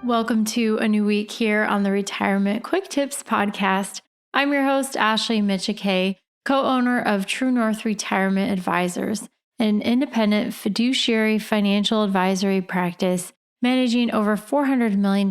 Welcome to a new week here on the Retirement Quick Tips podcast. I'm your host, Ashley Micciche, co-owner of True North Retirement Advisors, an independent fiduciary financial advisory practice managing over $400 million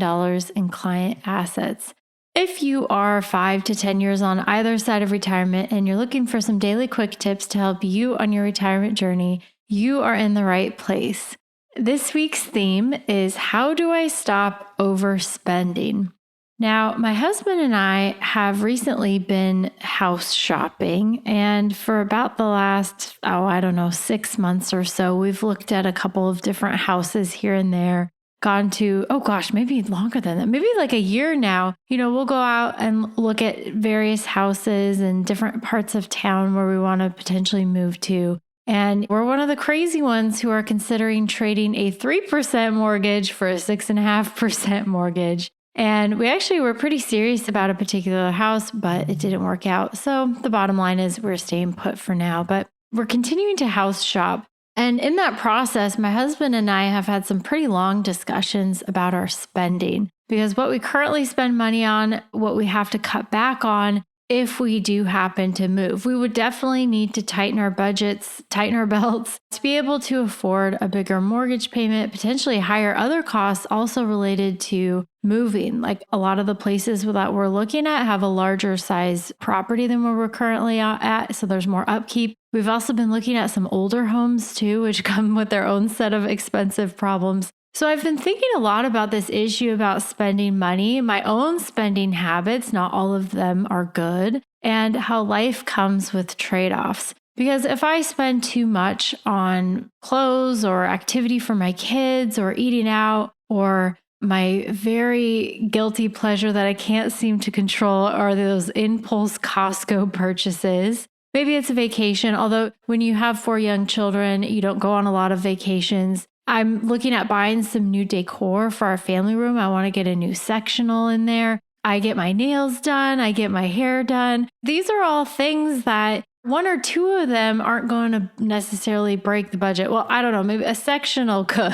in client assets. If you are 5 to 10 years on either side of retirement and you're looking for some daily quick tips to help you on your retirement journey, you are in the right place. This week's theme is how do I stop overspending? Now, my husband and I have recently been house shopping, and for about the last, 6 months or so, we've looked at a couple of different houses here and there, gone to, maybe longer than that, maybe like a year now. We'll go out and look at various houses in different parts of town where we want to potentially move to. And we're one of the crazy ones who are considering trading a 3% mortgage for a 6.5% mortgage. And we actually were pretty serious about a particular house, but it didn't work out. So the bottom line is we're staying put for now, but we're continuing to house shop. And in that process, my husband and I have had some pretty long discussions about our spending, because what we currently spend money on, what we have to cut back on, if we do happen to move, we would definitely need to tighten our budgets, tighten our belts to be able to afford a bigger mortgage payment, potentially higher other costs also related to moving. Like a lot of the places that we're looking at have a larger size property than where we're currently at. So there's more upkeep. We've also been looking at some older homes too, which come with their own set of expensive problems. So I've been thinking a lot about this issue about spending money, my own spending habits, not all of them are good, and how life comes with trade-offs. Because if I spend too much on clothes or activity for my kids or eating out or my very guilty pleasure that I can't seem to control are those impulse Costco purchases. Maybe it's a vacation, although when you have 4 young children, you don't go on a lot of vacations. I'm looking at buying some new decor for our family room. I want to get a new sectional in there. I get my nails done. I get my hair done. These are all things that 1 or 2 of them aren't going to necessarily break the budget. Well, I don't know, maybe a sectional could,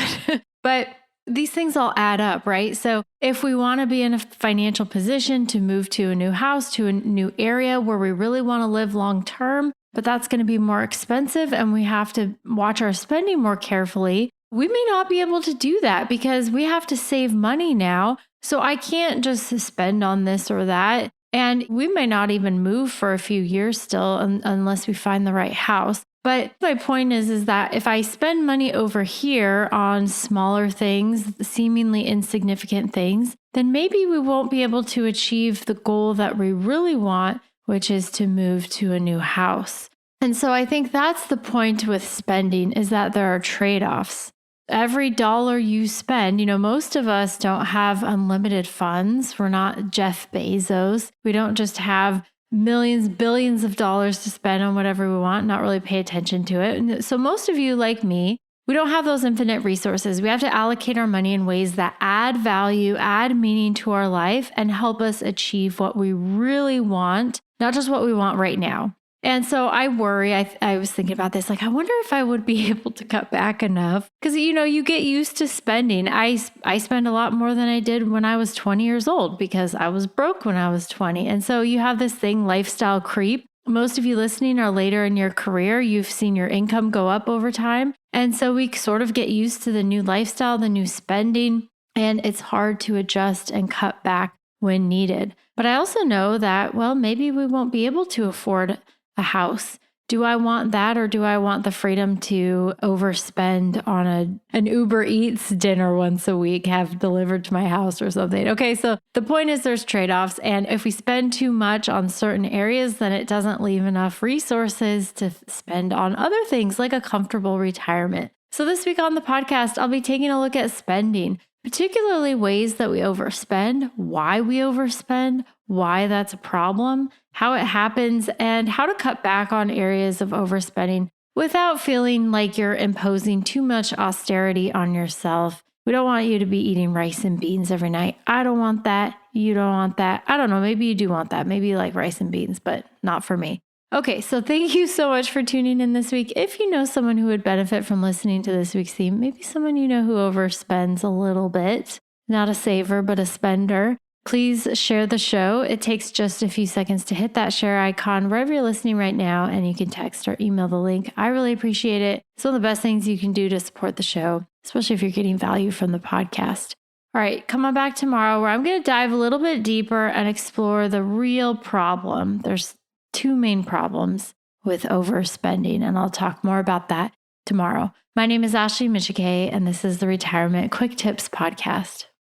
but these things all add up, right? So if we want to be in a financial position to move to a new house, to a new area where we really want to live long term, but that's going to be more expensive and we have to watch our spending more carefully, we may not be able to do that because we have to save money now. So I can't just spend on this or that. And we may not even move for a few years still unless we find the right house. But my point is that if I spend money over here on smaller things, seemingly insignificant things, then maybe we won't be able to achieve the goal that we really want, which is to move to a new house. And so I think that's the point with spending, is that there are trade-offs. Every dollar you spend, most of us don't have unlimited funds. We're not Jeff Bezos. We don't just have millions, billions of dollars to spend on whatever we want, not really pay attention to it. And so most of you, like me, we don't have those infinite resources. We have to allocate our money in ways that add value, add meaning to our life, and help us achieve what we really want, not just what we want right now. And so I worry, I was thinking about this, I wonder if I would be able to cut back enough. Because, you get used to spending. I spend a lot more than I did when I was 20 years old because I was broke when I was 20. And so you have this thing, lifestyle creep. Most of you listening are later in your career. You've seen your income go up over time. And so we sort of get used to the new lifestyle, the new spending, and it's hard to adjust and cut back when needed. But I also know that, maybe we won't be able to afford a house. Do I want that, or do I want the freedom to overspend on an Uber Eats dinner once a week, have delivered to my house or something? Okay, so the point is there's trade-offs. And if we spend too much on certain areas, then it doesn't leave enough resources to spend on other things like a comfortable retirement. So this week on the podcast, I'll be taking a look at spending, particularly ways that we overspend, why we overspend, why that's a problem, how it happens, and how to cut back on areas of overspending without feeling like you're imposing too much austerity on yourself. We don't want you to be eating rice and beans every night. I don't want that. You don't want that. I don't know. Maybe you do want that. Maybe you like rice and beans, but not for me. Okay, so thank you so much for tuning in this week. If you know someone who would benefit from listening to this week's theme, maybe someone you know who overspends a little bit, not a saver, but a spender, please share the show. It takes just a few seconds to hit that share icon wherever you're listening right now, and you can text or email the link. I really appreciate it. It's one of the best things you can do to support the show, especially if you're getting value from the podcast. All right, come on back tomorrow where I'm going to dive a little bit deeper and explore the real problem. There's two main problems with overspending, and I'll talk more about that tomorrow. My name is Ashley Micciche, and this is the Retirement Quick Tips Podcast.